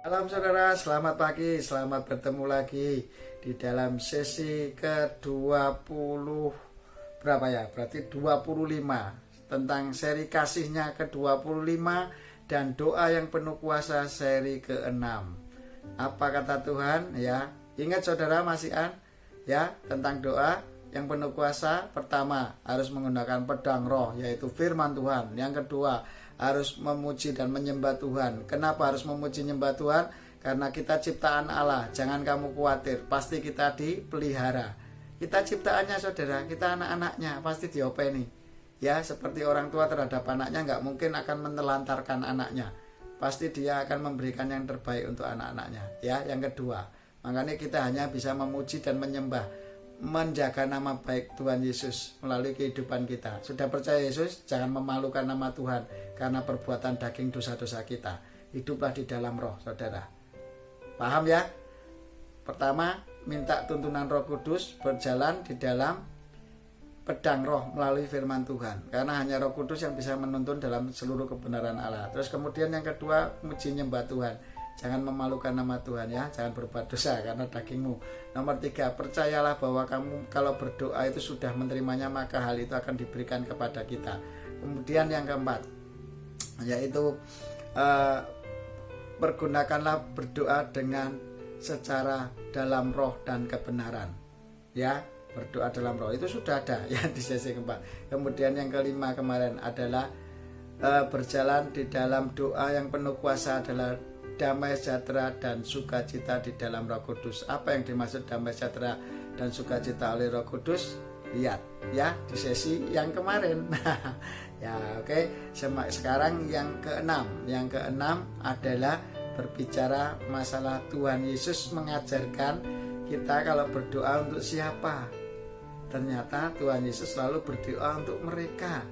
Salam saudara, selamat pagi, selamat bertemu lagi di dalam sesi ke-20 berapa ya? Berarti 25 tentang seri kasihnya ke-25 dan doa yang penuh kuasa seri ke-6. Apa kata Tuhan ya? Ingat saudara masih ya tentang doa yang penuh kuasa. Pertama, harus menggunakan pedang roh yaitu firman Tuhan. Yang kedua, harus memuji dan menyembah Tuhan. Kenapa harus memuji menyembah Tuhan? Karena kita ciptaan Allah. Jangan kamu khawatir, pasti kita dipelihara. Kita ciptaannya saudara, kita anak-anaknya pasti diopeni. Ya, seperti orang tua terhadap anaknya nggak mungkin akan menelantarkan anaknya. Pasti dia akan memberikan yang terbaik untuk anak-anaknya. Ya, yang kedua, makanya kita hanya bisa memuji dan menyembah, menjaga nama baik Tuhan Yesus melalui kehidupan kita. Sudah percaya Yesus? Jangan memalukan nama Tuhan karena perbuatan daging dosa-dosa kita. Hiduplah di dalam roh, saudara. Paham ya? Pertama, minta tuntunan Roh Kudus, berjalan di dalam pedang roh melalui firman Tuhan. Karena hanya Roh Kudus yang bisa menuntun dalam seluruh kebenaran Allah. Terus kemudian yang kedua, muji nyembah Tuhan. Jangan memalukan nama Tuhan ya, jangan berbuat dosa karena dagingmu. Nomor 3, percayalah bahwa kamu kalau berdoa itu sudah menerimanya, maka hal itu akan diberikan kepada kita. Kemudian yang keempat, yaitu pergunakanlah berdoa dengan secara dalam roh dan kebenaran. Ya, berdoa dalam roh itu sudah ada ya di sesi keempat. Kemudian yang kelima kemarin adalah berjalan di dalam doa yang penuh kuasa adalah damai sejahtera dan sukacita di dalam Roh Kudus. Apa yang dimaksud damai sejahtera dan sukacita oleh Roh Kudus? Lihat ya di sesi yang kemarin. Ya oke. Sekarang yang keenam. Yang keenam adalah berbicara masalah Tuhan Yesus mengajarkan kita kalau berdoa untuk siapa. Ternyata Tuhan Yesus selalu berdoa untuk mereka.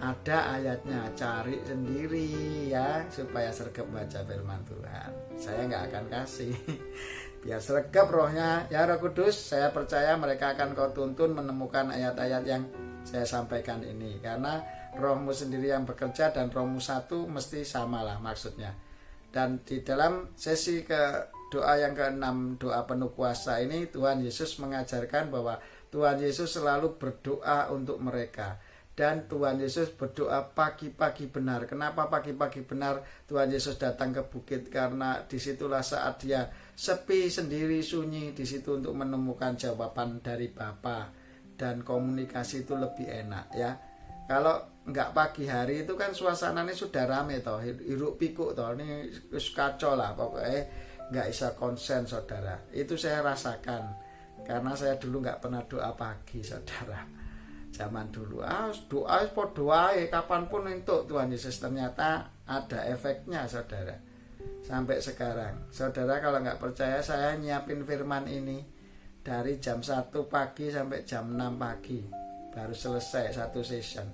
Ada ayatnya, cari sendiri ya supaya sregep baca firman Tuhan. Saya nggak akan kasih biar sregep rohnya ya Roh Kudus. Saya percaya mereka akan kau tuntun menemukan ayat-ayat yang saya sampaikan ini. Karena rohmu sendiri yang bekerja dan rohmu satu mesti samalah maksudnya. Dan di dalam sesi ke doa yang ke-6, doa penuh kuasa ini, Tuhan Yesus mengajarkan bahwa Tuhan Yesus selalu berdoa untuk mereka. Dan Tuhan Yesus berdoa pagi-pagi benar. Kenapa pagi-pagi benar Tuhan Yesus datang ke bukit? Karena disitulah saat dia sepi sendiri, sunyi. Di situ untuk menemukan jawaban dari Bapa. Dan komunikasi itu lebih enak ya. Kalau nggak pagi hari itu kan suasananya sudah rame toh, hiruk pikuk toh, ini kacau lah pokoknya, nggak bisa konsen saudara. Itu saya rasakan karena saya dulu nggak pernah doa pagi saudara. Zaman dulu doa kapanpun untuk Tuhan Yesus, ternyata ada efeknya saudara. Sampai sekarang saudara kalau nggak percaya, saya nyiapin firman ini dari jam 1 pagi sampai jam 6 pagi baru selesai satu session.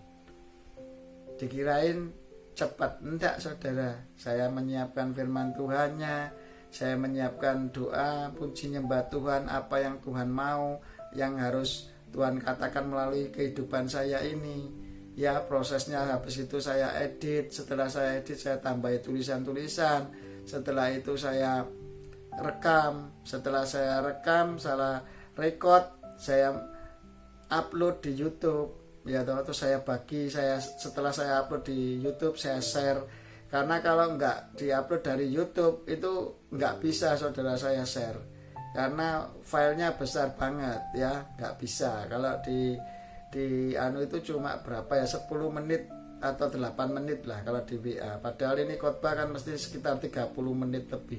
Dikirain cepat, enggak saudara. Saya menyiapkan firman Tuhannya, saya menyiapkan doa puji nyembah Tuhan, apa yang Tuhan mau, yang harus Tuhan katakan melalui kehidupan saya ini. Ya, prosesnya habis itu saya edit. Setelah saya edit, saya tambah tulisan-tulisan. Setelah itu saya rekam. Setelah saya rekam, salah record, saya upload di YouTube. Ya, terus saya bagi. Setelah saya upload di YouTube, saya share. Karena kalau nggak diupload dari YouTube, itu nggak bisa saudara saya share. Karena filenya besar banget ya, nggak bisa. Kalau di anu itu cuma berapa ya, 10 menit atau 8 menit lah kalau di WA. Padahal ini khotbah kan mesti sekitar 30 menit lebih.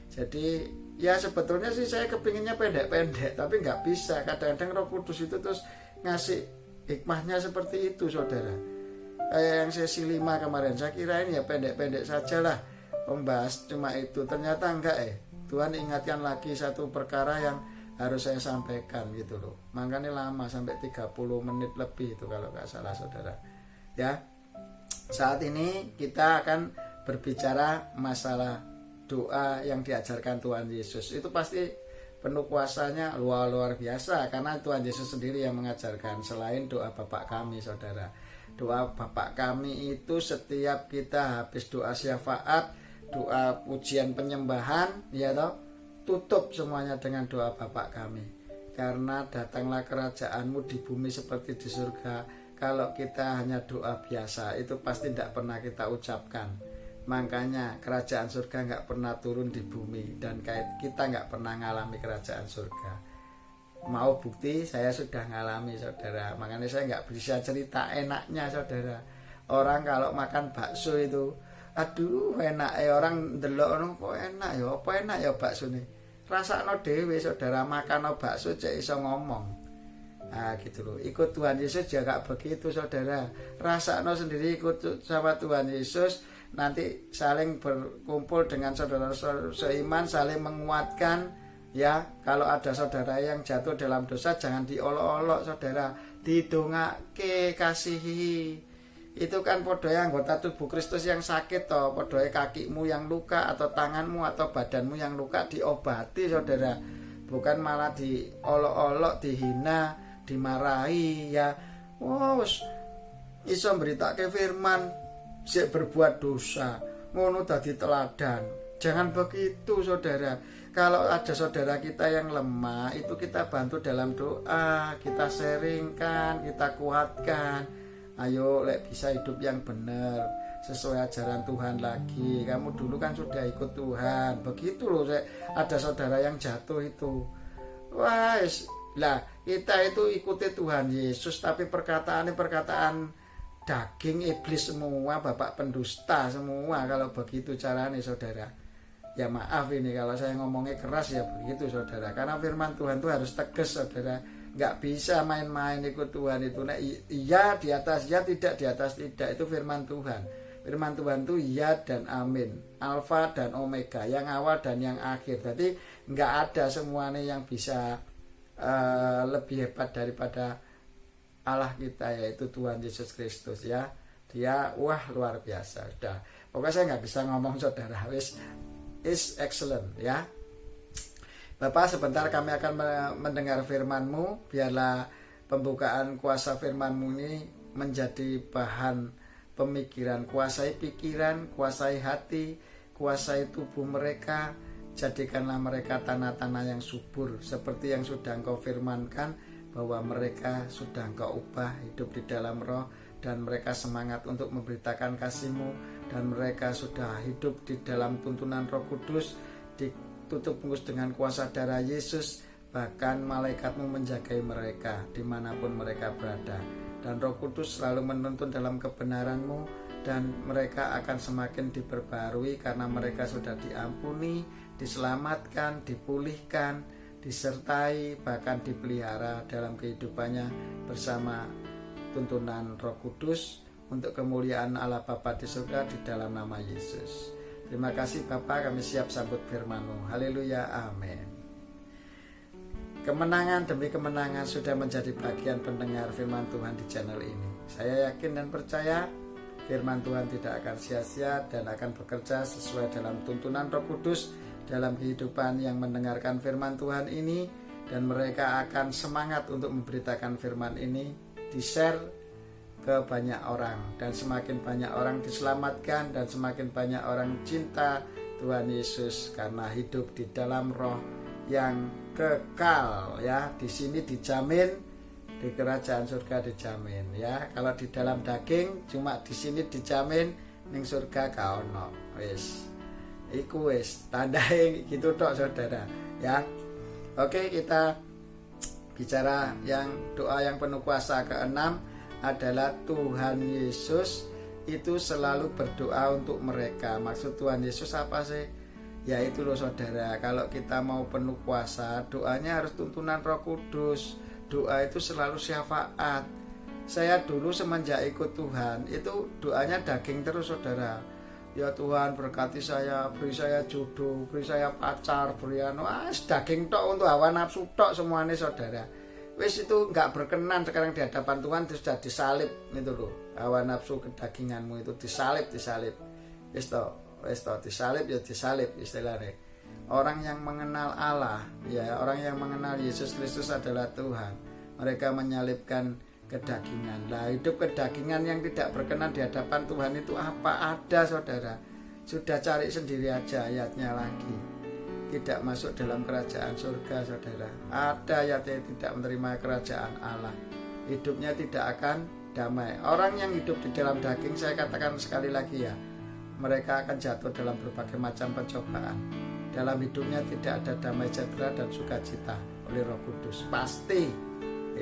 Jadi ya sebetulnya sih saya kepinginnya pendek-pendek, tapi nggak bisa. Kadang-kadang Roh Kudus itu terus ngasih hikmahnya seperti itu saudara. Kayak yang sesi 5 kemarin, saya kira ini ya pendek-pendek sajalah membahas cuma itu. Ternyata enggak Tuhan ingatkan lagi satu perkara yang harus saya sampaikan gitu loh. Makanya lama sampai 30 menit lebih itu kalau nggak salah saudara. Ya. Saat ini kita akan berbicara masalah doa yang diajarkan Tuhan Yesus. Itu pasti penuh kuasanya luar biasa karena Tuhan Yesus sendiri yang mengajarkan, selain doa Bapa kami saudara. Doa Bapa kami itu setiap kita habis doa syafaat doa pujian penyembahan, ya toh, tutup semuanya dengan doa Bapa kami. Karena datanglah kerajaanmu di bumi seperti di surga. Kalau kita hanya doa biasa, itu pasti tidak pernah kita ucapkan. Makanya kerajaan surga nggak pernah turun di bumi, dan kita nggak pernah ngalami kerajaan surga. Mau bukti, saya sudah ngalami, saudara. Makanya saya nggak bisa cerita enaknya, saudara. Orang kalau makan bakso itu, aduh enak ya, orang ndelok kok enak ya, apa enak ya bakso nih. Rasakno dhewe, saudara, makan bakso cek iso ngomong. Nah gitu loh. Ikut Tuhan Yesus juga begitu, saudara. Rasakno sendiri ikut sama Tuhan Yesus, nanti saling berkumpul dengan saudara seiman, saling menguatkan. Ya, kalau ada saudara yang jatuh dalam dosa, jangan diolok-olok, saudara. Didongake, kasihi. Itu kan podoe anggota tubuh Kristus yang sakit toh, podoe kakimu yang luka atau tanganmu atau badanmu yang luka, diobati, saudara. Bukan malah diolok-olok, dihina, dimarahi, ya. Iso mberitake firman sik berbuat dosa, ngono dadi teladan. Jangan begitu, saudara. Kalau ada saudara kita yang lemah, itu kita bantu dalam doa, kita sharingkan, kita kuatkan. Ayo bisa hidup yang benar sesuai ajaran Tuhan lagi. Kamu dulu kan sudah ikut Tuhan. Begitu loh, ada saudara yang jatuh itu. Lah kita itu ikuti Tuhan Yesus, tapi perkataannya perkataan daging iblis semua, bapak pendusta semua. Kalau begitu caranya, saudara, ya maaf ini kalau saya ngomongnya keras, ya begitu, saudara. Karena firman Tuhan itu harus tegas, saudara. Nggak bisa main-main ikut Tuhan itu. Nah, iya di atas ya, tidak di atas tidak. Itu firman Tuhan. Firman Tuhan itu iya dan amin, alfa dan omega, yang awal dan yang akhir. Jadi nggak ada semuanya yang bisa lebih hebat daripada Allah kita, yaitu Tuhan Yesus Kristus, ya. Dia luar biasa. Udah, pokoknya saya nggak bisa ngomong, saudara. Is excellent, ya. Bapak, sebentar kami akan mendengar firman-Mu. Biarlah pembukaan kuasa firman-Mu ini menjadi bahan pemikiran. Kuasai pikiran, kuasai hati, kuasai tubuh mereka. Jadikanlah mereka tanah-tanah yang subur, seperti yang sudah Engkau firmankan, bahwa mereka sudah Engkau ubah hidup di dalam roh, dan mereka semangat untuk memberitakan kasih-Mu, dan mereka sudah hidup di dalam tuntunan Roh Kudus, tutup bungkus dengan kuasa darah Yesus. Bahkan malaikat-Mu menjagai mereka dimanapun mereka berada, dan Roh Kudus selalu menuntun dalam kebenaran-Mu, dan mereka akan semakin diperbarui karena mereka sudah diampuni, diselamatkan, dipulihkan, disertai, bahkan dipelihara dalam kehidupannya bersama tuntunan Roh Kudus untuk kemuliaan Allah Bapa di surga di dalam nama Yesus. Terima kasih Bapak, kami siap sambut firman-Mu. Haleluya, amin. Kemenangan demi kemenangan sudah menjadi bagian pendengar firman Tuhan di channel ini. Saya yakin dan percaya firman Tuhan tidak akan sia-sia dan akan bekerja sesuai dalam tuntunan Roh Kudus dalam kehidupan yang mendengarkan firman Tuhan ini, dan mereka akan semangat untuk memberitakan firman ini, di-share ke banyak orang, dan semakin banyak orang diselamatkan, dan semakin banyak orang cinta Tuhan Yesus karena hidup di dalam roh yang kekal, ya. Di sini dijamin, di kerajaan surga dijamin, ya. Kalau di dalam daging cuma di sini dijamin, ning surga gak ono. Wis iku wis tandae gitu tok, saudara, ya. Oke, kita bicara yang doa yang penuh kuasa ke-6 adalah Tuhan Yesus itu selalu berdoa untuk mereka. Maksud Tuhan Yesus apa sih? Yaitu loh, saudara, kalau kita mau penuh kuasa, doanya harus tuntunan Roh Kudus. Doa itu selalu syafaat. Saya dulu semenjak ikut Tuhan itu doanya daging terus, saudara. Ya Tuhan, berkati saya, beri saya jodoh, beri saya pacar, beri daging tok, untuk hawa nafsu tok semuanya, saudara. Wis itu nggak berkenan sekarang di hadapan Tuhan, itu sudah disalib itu loh. Hawa nafsu kedaginganmu itu disalib. Wis to disalib, ya disalib istilahnya. Orang yang mengenal Allah, ya, orang yang mengenal Yesus Kristus adalah Tuhan, mereka menyalibkan kedagingan. Lah, hidup kedagingan yang tidak berkenan di hadapan Tuhan itu apa? Ada, saudara. Sudah cari sendiri aja ayatnya lagi. Tidak masuk dalam kerajaan surga, saudara. Ada ayat yang tidak menerima kerajaan Allah, hidupnya tidak akan damai. Orang yang hidup di dalam daging, saya katakan sekali lagi ya, mereka akan jatuh dalam berbagai macam pencobaan. Dalam hidupnya tidak ada damai sejahtera dan sukacita oleh Roh Kudus. Pasti,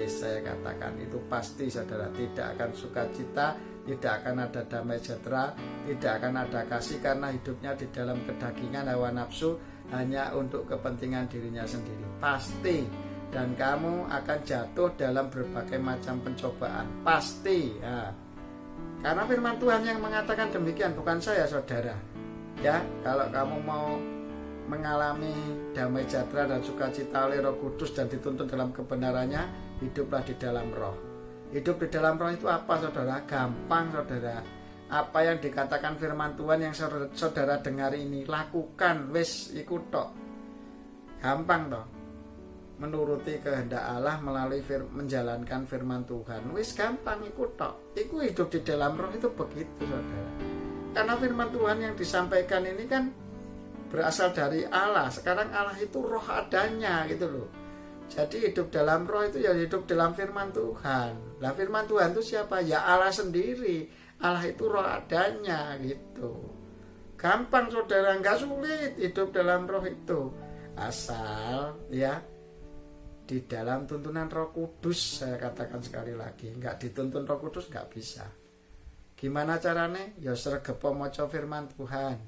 saya katakan itu pasti, saudara. Tidak akan sukacita, tidak akan ada damai sejahtera, tidak akan ada kasih, karena hidupnya di dalam kedagingan, hawa nafsu, hanya untuk kepentingan dirinya sendiri. Pasti. Dan kamu akan jatuh dalam berbagai macam pencobaan. Pasti ya. Karena firman Tuhan yang mengatakan demikian, bukan saya, saudara. Ya, kalau kamu mau mengalami damai sejahtera dan sukacita oleh Roh Kudus dan dituntun dalam kebenarannya, hiduplah di dalam Roh. Hidup di dalam Roh itu apa, saudara? Gampang, saudara. Apa yang dikatakan firman Tuhan yang saudara dengar ini, lakukan, wis iku tok. Gampang toh. Menuruti kehendak Allah melalui menjalankan firman Tuhan, wis gampang, iku tok. Iku hidup di dalam Roh itu begitu, saudara. Karena firman Tuhan yang disampaikan ini kan berasal dari Allah. Sekarang Allah itu roh adanya gitu loh. Jadi hidup dalam Roh itu ya hidup dalam firman Tuhan. Nah, firman Tuhan itu siapa? Ya Allah sendiri. Allah itu roh adanya gitu. Gampang, saudara, nggak sulit hidup dalam Roh itu. Asal ya di dalam tuntunan Roh Kudus. Saya katakan sekali lagi, nggak dituntun Roh Kudus nggak bisa. Gimana caranya? Ya sregepo maca firman Tuhan,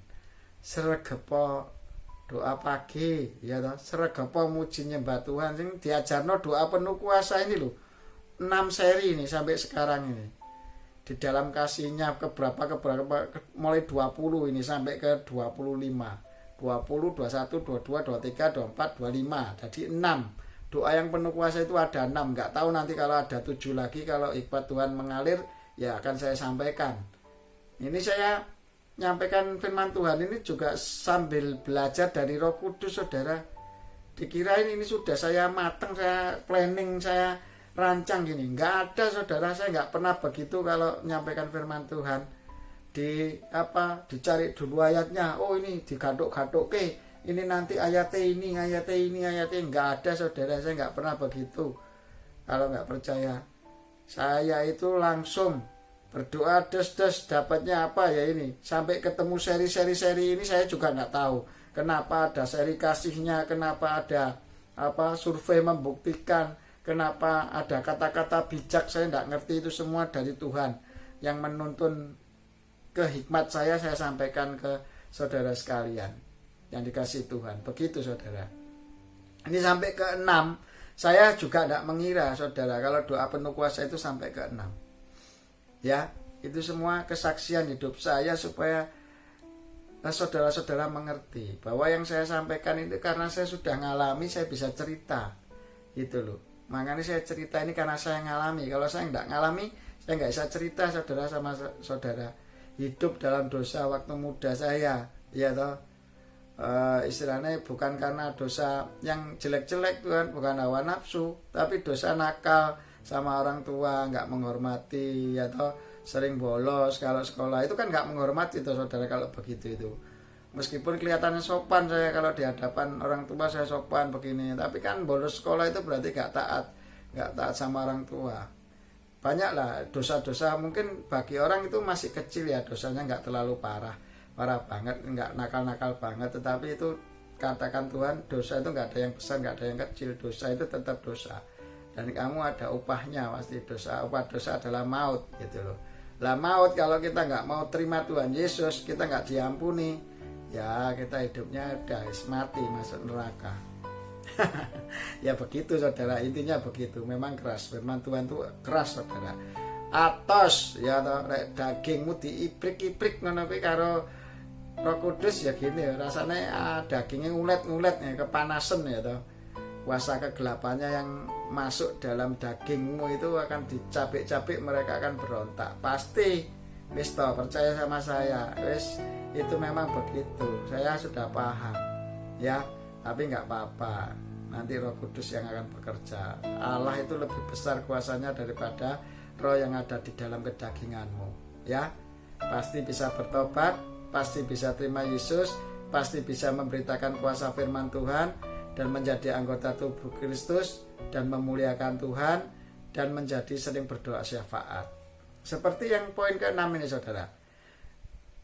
sregepo doa pagi, ya toh, sregepo muji nyembah Tuhan. Sing diajarno doa penuh kuasa ini loh, 6 seri ini sampai sekarang ini. Di dalam kasihnya keberapa mulai 20 ini sampai ke 25, 20, 21, 22, 23, 24, 25. Jadi 6. Doa yang penuh kuasa itu ada 6. Enggak tahu nanti kalau ada 7 lagi, kalau hikmat Tuhan mengalir ya akan saya sampaikan. Ini saya nyampaikan firman Tuhan ini juga sambil belajar dari Roh Kudus, saudara. Dikirain ini sudah saya matang, saya planning, saya rancang gini. Enggak ada, saudara. Saya enggak pernah begitu kalau nyampaikan firman Tuhan. Dicari dulu ayatnya. Oh, ini digaduk-gaduk ke. Ini nanti ayatnya ini. Enggak ada, saudara. Saya enggak pernah begitu. Kalau enggak percaya, saya itu langsung berdoa des dapatnya apa ya ini. Sampai ketemu seri ini saya juga enggak tahu. Kenapa ada seri kasihnya, kenapa ada survei membuktikan, kenapa ada kata-kata bijak, saya enggak ngerti. Itu semua dari Tuhan yang menuntun ke hikmat saya sampaikan ke saudara sekalian yang dikasih Tuhan. Begitu, saudara. Ini sampai ke 6. Saya juga tidak mengira, saudara, kalau doa penuh kuasa itu sampai ke 6. Ya, itu semua kesaksian hidup saya supaya saudara-saudara mengerti bahwa yang saya sampaikan itu karena saya sudah ngalami, saya bisa cerita. Gitu loh. Makanya saya cerita ini karena saya ngalami. Kalau saya tidak ngalami, saya nggak bisa cerita, saudara, sama saudara. Hidup dalam dosa waktu muda saya, ya toh. Istilahnya bukan karena dosa yang jelek-jelek, Tuhan, bukan hawa nafsu, tapi dosa nakal sama orang tua, nggak menghormati, ya toh, sering bolos kalau sekolah. Itu kan nggak menghormati tuh, saudara, kalau begitu itu. Meskipun kelihatannya sopan saya kalau di hadapan orang tua, saya sopan begini, tapi kan bolos sekolah itu berarti nggak taat sama orang tua. Banyaklah dosa-dosa, mungkin bagi orang itu masih kecil ya, dosanya nggak terlalu parah banget, nggak nakal-nakal banget, tetapi itu katakan Tuhan, dosa itu nggak ada yang besar, nggak ada yang kecil. Dosa itu tetap dosa, dan kamu ada upahnya pasti. Upah dosa adalah maut, gitu loh. Lah maut, kalau kita nggak mau terima Tuhan Yesus, kita nggak diampuni, ya kita hidupnya udah mati, masuk neraka. Ya begitu, saudara, intinya begitu. Memang keras, firman Tuhan itu keras, saudara. Atos ya toh, dagingmu diibrik-ibrik ngono kuwi karo Roh Kudus ya gini, rasanya dagingnya ngulet-ngulet ya, kepanasan ya toh. Kuasa kegelapannya yang masuk dalam dagingmu itu akan dicabik-cabik, mereka akan berontak. Pasti, wis toh, percaya sama saya, wis itu memang begitu. Saya sudah paham, ya, tapi nggak apa-apa. Nanti Roh Kudus yang akan bekerja. Allah itu lebih besar kuasanya daripada roh yang ada di dalam kedaginganmu, ya. Pasti bisa bertobat, pasti bisa terima Yesus, pasti bisa memberitakan kuasa firman Tuhan dan menjadi anggota tubuh Kristus dan memuliakan Tuhan dan menjadi sering berdoa syafaat. Seperti yang poin ke-6 ini saudara.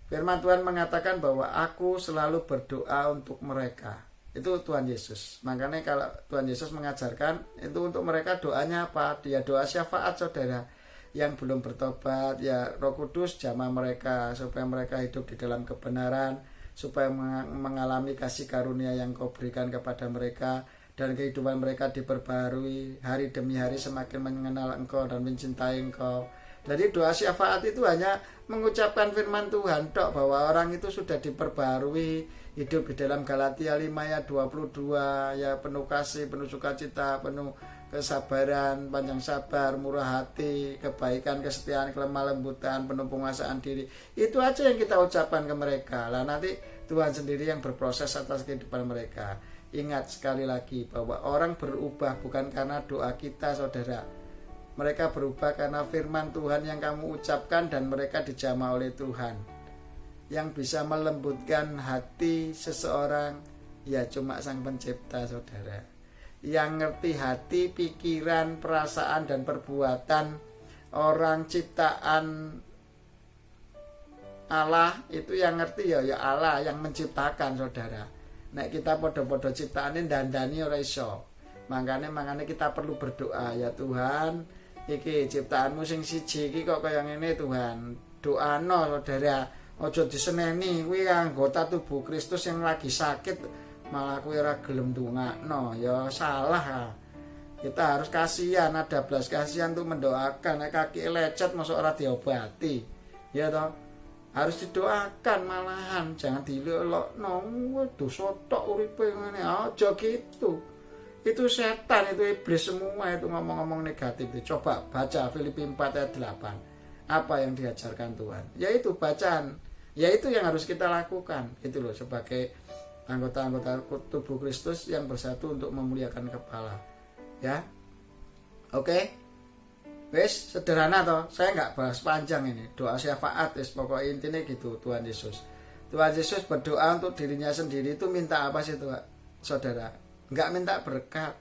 Firman Tuhan mengatakan bahwa aku selalu berdoa untuk mereka. Itu Tuhan Yesus. Makanya kalau Tuhan Yesus mengajarkan itu untuk mereka doanya apa? Dia doa syafaat saudara. Yang belum bertobat, ya Roh Kudus jamah mereka supaya mereka hidup di dalam kebenaran, supaya mengalami kasih karunia yang Kau berikan kepada mereka dan kehidupan mereka diperbarui hari demi hari semakin mengenal Engkau dan mencintai Engkau. Jadi doa syafaat itu hanya mengucapkan firman Tuhan tok bahwa orang itu sudah diperbarui, hidup di dalam Galatia 5 ayat 22, ya penuh kasih, penuh sukacita, penuh kesabaran, panjang sabar, murah hati, kebaikan, kesetiaan, kelemah lembutan, penuh penguasaan diri. Itu aja yang kita ucapkan ke mereka. Lah nanti Tuhan sendiri yang berproses atas kehidupan mereka. Ingat sekali lagi bahwa orang berubah bukan karena doa kita saudara. Mereka berubah karena firman Tuhan yang kamu ucapkan dan mereka dijamah oleh Tuhan. Yang bisa melembutkan hati seseorang ya cuma Sang Pencipta saudara. Yang ngerti hati, pikiran, perasaan dan perbuatan orang ciptaan Allah itu yang ngerti ya Allah yang menciptakan saudara. Nek kita podo-podo ciptaane dandani ora iso. Makanya kita perlu berdoa ya Tuhan. Iki ciptaanmu sing siji iki kok kaya ngene Tuhan. Doano saudara, aja diseneni kuwi anggota tubuh Kristus yang lagi sakit malah kuwi ora gelem ndongakno, ya salah. Kita harus kasihan, ada belas kasihan untuk mendoakan. Nek kaki lecet mosok ora diobati. Ya toh? Harus didoakan malahan, jangan dilelokno. Dosa tok uripe ngene, aja gitu. Itu setan, itu iblis semua itu ngomong-ngomong negatif. Coba baca Filipi 4 ayat 8. Apa yang diajarkan Tuhan? Yaitu bacaan. Yaitu yang harus kita lakukan. Itu loh sebagai anggota-anggota tubuh Kristus yang bersatu untuk memuliakan kepala. Ya. Oke. Wes sederhana toh. Saya nggak bahas panjang ini. Doa syafaat wes pokoknya intinya gitu Tuhan Yesus. Tuhan Yesus berdoa untuk dirinya sendiri itu minta apa sih Tuhan? Saudara? Enggak minta berkat.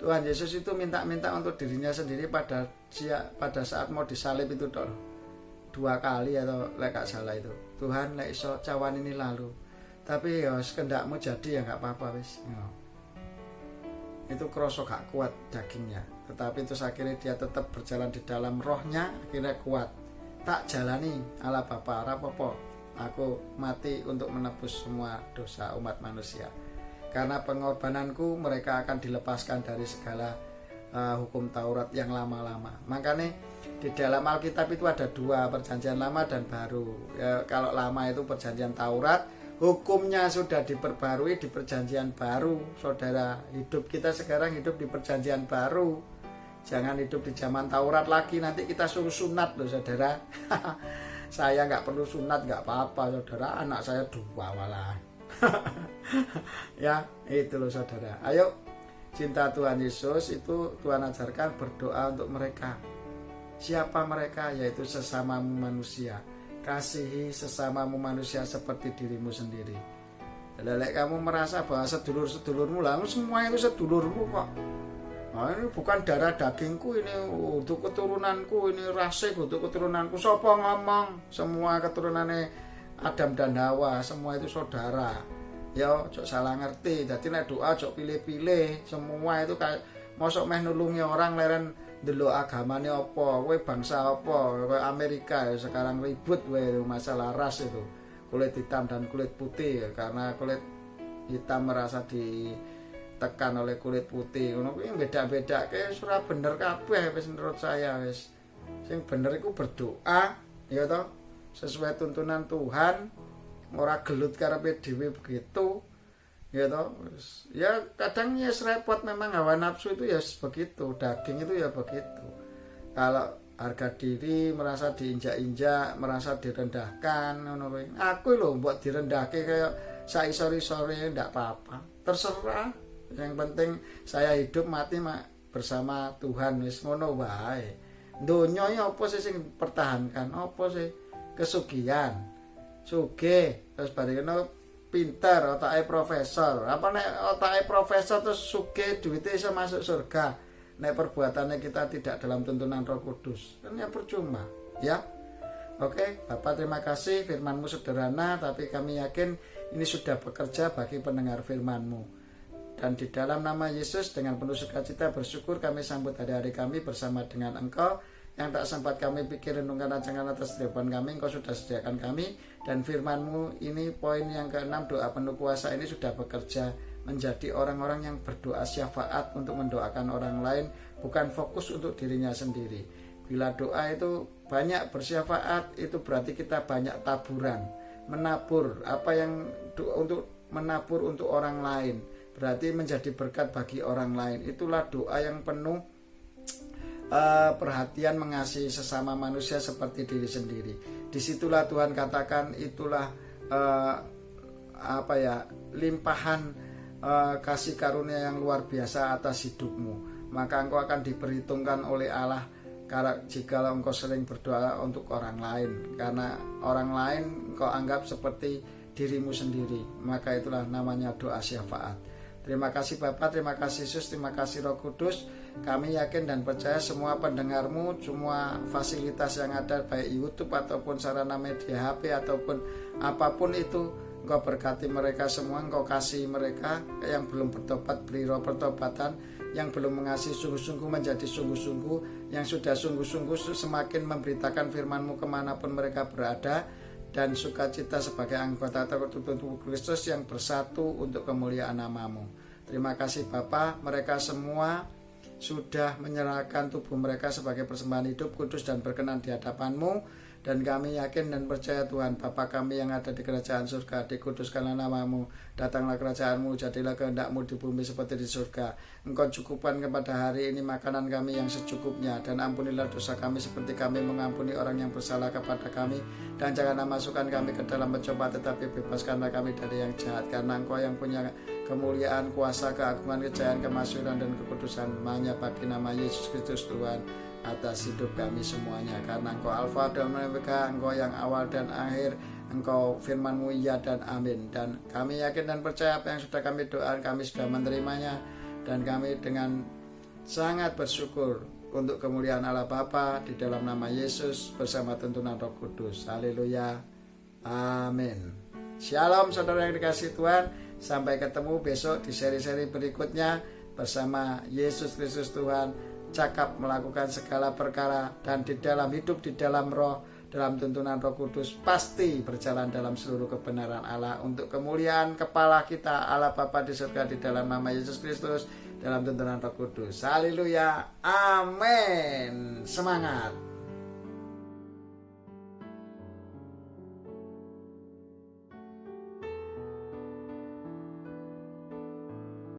Tuhan Yesus itu minta untuk dirinya sendiri pada saat mau disalib itu toh 2 kali atau lekak salah itu. Tuhan lek iso cawan ini lalu. Tapi ya kehendakmu jadi ya enggak apa-apa wis. Ya. Itu kroso gak kuat dagingnya. Tetapi terus akhirnya dia tetap berjalan di dalam rohnya, akhirnya kuat. Tak jalani ala Bapa apa-apa. Aku mati untuk menebus semua dosa umat manusia. Karena pengorbananku mereka akan dilepaskan dari segala hukum Taurat yang lama-lama. Makanya di dalam Alkitab itu ada 2, perjanjian lama dan baru. Ya, kalau lama itu perjanjian Taurat, hukumnya sudah diperbarui di perjanjian baru. Saudara, hidup kita sekarang hidup di perjanjian baru. Jangan hidup di zaman Taurat lagi, nanti kita suruh sunat loh saudara. Saya nggak perlu sunat, nggak apa-apa saudara, anak saya 2 malah. Ya itu loh saudara. Ayo cinta Tuhan Yesus itu Tuhan ajarkan berdoa untuk mereka. Siapa mereka? Yaitu sesamamu manusia. Kasihi sesamamu manusia seperti dirimu sendiri. Lelek kamu merasa bahwa sedulur-sedulurmu lah semua itu sedulurmu kok. Nah, ini bukan darah dagingku, ini untuk keturunanku, ini rasik untuk keturunanku. Sopo ngomong semua keturunannya Adam dan Hawa semua itu saudara. Ya, cok salah ngerti. Jadi nek doa cok pilih-pilih. Semua itu kayak mosok meh nulungi orang leren ndelok agamane apa, kowe bangsa apa, kowe Amerika ya sekarang ribut kowe masalah ras itu. Kulit hitam dan kulit putih ya, karena kulit hitam merasa ditekan oleh kulit putih. Ngono kuwi beda-bedake ora bener kabeh wis menurut saya wis. Sing bener iku berdoa ya toh sesuai tuntunan Tuhan, ora gelut karepe dhewe begitu ya toh. Ya kadang ya repot memang hawa nafsu itu ya begitu, daging itu ya begitu. Kalau harga diri merasa diinjak-injak, merasa direndahkan ngono kuwi. Aku lho mbok direndahke kaya saisori-sore ndak apa-apa. Terserah. Yang penting saya hidup mati bersama Tuhan wis ngono wae. Donya ya apa sih sing pertahankan? Apa sih? Kesugihan, sugih terus bareng pinter, otake profesor. Apa nek otake profesor terus sugih duitnya iso masuk surga? Nek perbuatannya kita tidak dalam tuntunan Roh Kudus, kan ya percuma, ya. Oke, Bapak terima kasih, firman-Mu sederhana tapi kami yakin ini sudah bekerja bagi pendengar firman-Mu. Dan di dalam nama Yesus dengan penuh sukacita bersyukur kami sambut hari-hari kami bersama dengan Engkau. Yang tak sempat kami pikir renungkan rancangan atas depan kami, Engkau sudah sediakan kami. Dan firman-Mu ini poin yang ke-6, doa penuh kuasa ini sudah bekerja menjadi orang-orang yang berdoa syafaat untuk mendoakan orang lain, bukan fokus untuk dirinya sendiri. Bila doa itu banyak bersyafaat, itu berarti kita banyak taburan, menabur apa yang untuk menabur untuk orang lain, berarti menjadi berkat bagi orang lain. Itulah doa yang penuh perhatian mengasihi sesama manusia seperti diri sendiri. Disitulah Tuhan katakan itulah limpahan kasih karunia yang luar biasa atas hidupmu. Maka engkau akan diperhitungkan oleh Allah jika engkau sering berdoa untuk orang lain, karena orang lain engkau anggap seperti dirimu sendiri. Maka itulah namanya doa syafaat. Terima kasih Bapak, terima kasih Yesus, terima kasih Roh Kudus. Kami yakin dan percaya semua pendengar-Mu, semua fasilitas yang ada baik YouTube ataupun sarana media HP ataupun apapun itu, Engkau berkati mereka semua, Engkau kasih mereka. Yang belum bertobat beri roh pertobatan, yang belum mengasihi sungguh-sungguh menjadi sungguh-sungguh, yang sudah sungguh-sungguh semakin memberitakan firman-Mu kemanapun mereka berada, dan sukacita sebagai anggota tubuh Kristus yang bersatu untuk kemuliaan nama-Mu. Terima kasih Bapa, mereka semua sudah menyerahkan tubuh mereka sebagai persembahan hidup, kudus dan berkenan di hadapan-Mu. Dan kami yakin dan percaya Tuhan, Bapa kami yang ada di kerajaan surga, dikuduskanlah nama-Mu, datanglah kerajaan-Mu, jadilah kehendak-Mu di bumi seperti di surga. Engkau cukupkan kepada hari ini makanan kami yang secukupnya, dan ampunilah dosa kami seperti kami mengampuni orang yang bersalah kepada kami. Dan janganlah masukkan kami ke dalam mencoba, tetapi bebaskanlah kami dari yang jahat, karena Engkau yang punya kemuliaan, kuasa, keagungan, kejayaan, kemasyhuran dan kekudusan hanya bagi nama Yesus Kristus Tuhan atas hidup kami semuanya. Karena Engkau Alfa dan Omega, Engkau yang awal dan akhir, Engkau firman-Mu ya dan amin. Dan kami yakin dan percaya apa yang sudah kami doakan, kami sudah menerimanya, dan kami dengan sangat bersyukur untuk kemuliaan Allah Bapa di dalam nama Yesus bersama tuntunan Roh Kudus. Haleluya, amin. Shalom saudara yang dikasihi Tuhan, sampai ketemu besok di seri-seri berikutnya bersama Yesus Kristus Tuhan. Cakap melakukan segala perkara, dan di dalam hidup di dalam roh, dalam tuntunan Roh Kudus, pasti berjalan dalam seluruh kebenaran Allah untuk kemuliaan kepala kita Allah Bapa di surga di dalam nama Yesus Kristus, dalam tuntunan Roh Kudus. Haleluya, amin. Semangat.